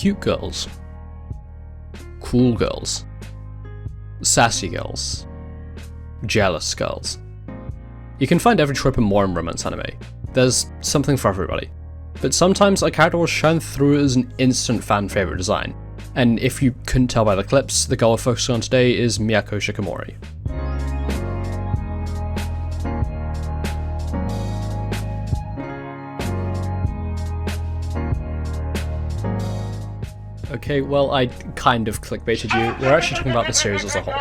cute girls, cool girls, sassy girls, jealous girls. You can find every trope and more in romance anime. There's something for everybody. But sometimes a character will shine through as an instant fan favourite design. And if you couldn't tell by the clips, the girl we're focusing on today is Miyako Shikamori. Okay, well, I kind of clickbaited you. We're actually talking about the series as a whole.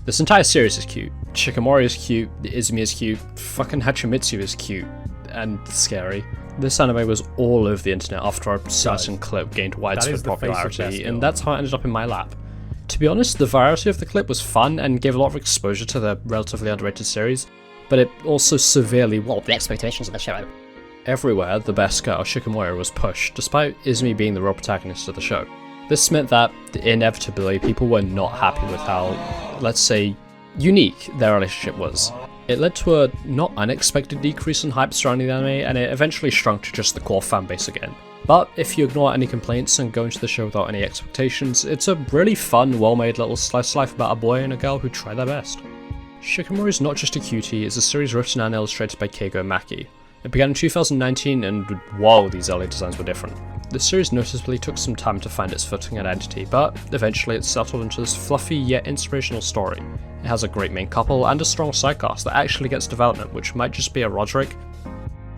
This entire series is cute. Shikamori is cute, Izumi is cute, fucking Hachimitsu is cute, and scary. This anime was all over the internet after a certain clip gained widespread popularity, and that's how it ended up in my lap. To be honest, the variety of the clip was fun and gave a lot of exposure to the relatively underrated series, but it also severely warped the expectations of the show. Everywhere, the best girl, Shikamori, was pushed, despite Izumi being the real protagonist of the show. This meant that, inevitably, people were not happy with how, let's say, unique their relationship was. It led to a not unexpected decrease in hype surrounding the anime, and it eventually shrunk to just the core fanbase again. But if you ignore any complaints and go into the show without any expectations, it's a really fun, well-made little slice of life about a boy and a girl who try their best. Shikamori is not just a cutie, it's a series written and illustrated by Keigo Maki. It began in 2019, and whoa, these early designs were different. The series noticeably took some time to find its footing and identity, but eventually it settled into this fluffy yet inspirational story. It has a great main couple and a strong side cast that actually gets development, which might just be a Roderick,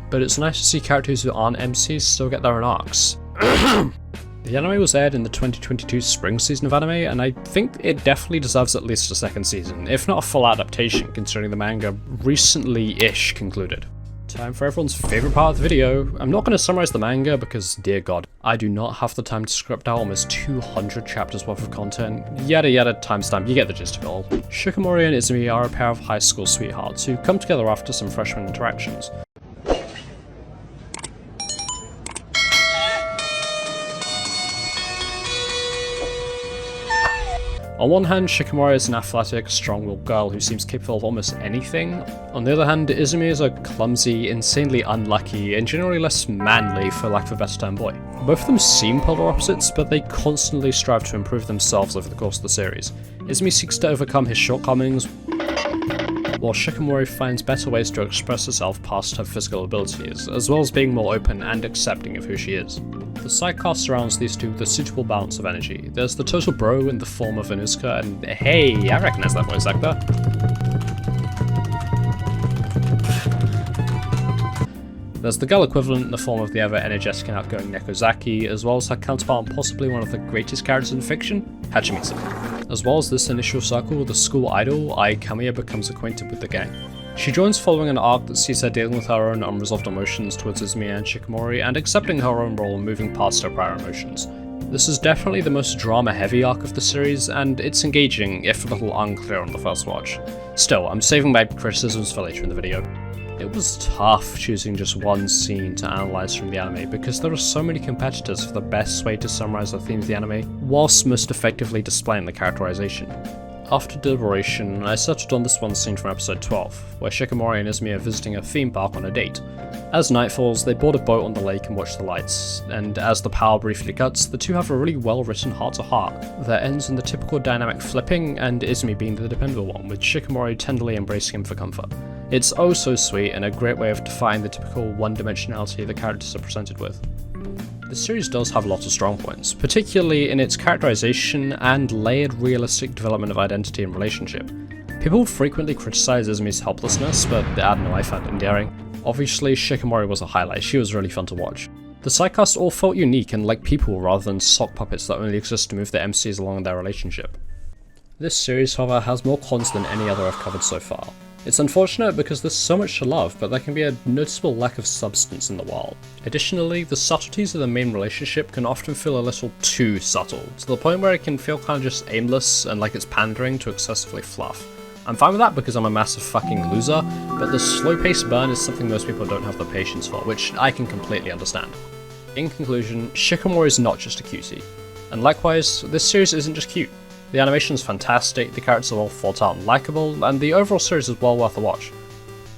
but it's nice to see characters who aren't MCs still get their own arcs. The anime was aired in the 2022 spring season of anime, and I think it definitely deserves at least a second season, if not a full adaptation, considering the manga recently-ish concluded. Time for everyone's favourite part of the video. I'm not going to summarise the manga because, dear god, I do not have the time to script out almost 200 chapters worth of content. Yada yada timestamp, you get the gist of it all. Shikamori and Izumi are a pair of high school sweethearts who come together after some freshman interactions. On one hand, Shikamori is an athletic, strong-willed girl who seems capable of almost anything. On the other hand, Izumi is a clumsy, insanely unlucky, and generally less manly, for lack of a better term, boy. Both of them seem polar opposites, but they constantly strive to improve themselves over the course of the series. Izumi seeks to overcome his shortcomings, while Shikamori finds better ways to express herself past her physical abilities, as well as being more open and accepting of who she is. The side cast surrounds these two with a suitable balance of energy. There's the total bro in the form of Inuzuka, and hey, I recognize that voice actor. There's the girl equivalent in the form of the ever energetic and outgoing Nekozaki, as well as her counterpart and possibly one of the greatest characters in fiction, Hachimitsu. As well as this initial circle, the school idol, Ai Kamiya becomes acquainted with the gang. She joins following an arc that sees her dealing with her own unresolved emotions towards Izumi and Shikamori, and accepting her own role and moving past her prior emotions. This is definitely the most drama-heavy arc of the series, and it's engaging, if a little unclear on the first watch. Still, I'm saving my criticisms for later in the video. It was tough choosing just one scene to analyse from the anime, because there are so many competitors for the best way to summarise the themes of the anime, whilst most effectively displaying the characterization. After deliberation, I settled on this one scene from episode 12, where Shikamori and Izumi are visiting a theme park on a date. As night falls, they board a boat on the lake and watch the lights, and as the power briefly cuts, the two have a really well-written heart-to-heart that ends in the typical dynamic flipping and Izumi being the dependable one, with Shikamori tenderly embracing him for comfort. It's oh so sweet and a great way of defying the typical one-dimensionality the characters are presented with. The series does have a lot of strong points, particularly in its characterization and layered realistic development of identity and relationship. People frequently criticize Izumi's helplessness, but I don't know, I found it endearing. Obviously, Shikamori was a highlight, she was really fun to watch. The sidecast all felt unique and like people rather than sock puppets that only exist to move the MCs along their relationship. This series, however, has more cons than any other I've covered so far. It's unfortunate because there's so much to love, but there can be a noticeable lack of substance in the world. Additionally, the subtleties of the main relationship can often feel a little too subtle, to the point where it can feel kind of just aimless and like it's pandering to excessively fluff. I'm fine with that because I'm a massive fucking loser, but the slow-paced burn is something most people don't have the patience for, which I can completely understand. In conclusion, Shikamori is not just a cutie, and likewise, this series isn't just cute. The animation is fantastic, the characters are well thought out and likeable, and the overall series is well worth a watch.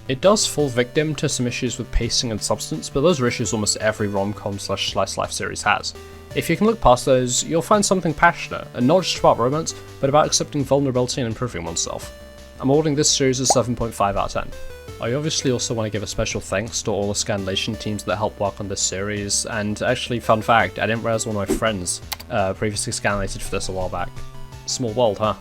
It does fall victim to some issues with pacing and substance, but those are issues almost every rom-com / slice life series has. If you can look past those, you'll find something passionate, and not just about romance, but about accepting vulnerability and improving oneself. I'm awarding this series a 7.5 out of 10. I obviously also want to give a special thanks to all the Scanlation teams that helped work on this series, and actually, fun fact, I didn't realize one of my friends previously scanlated for this a while back. Small world, huh?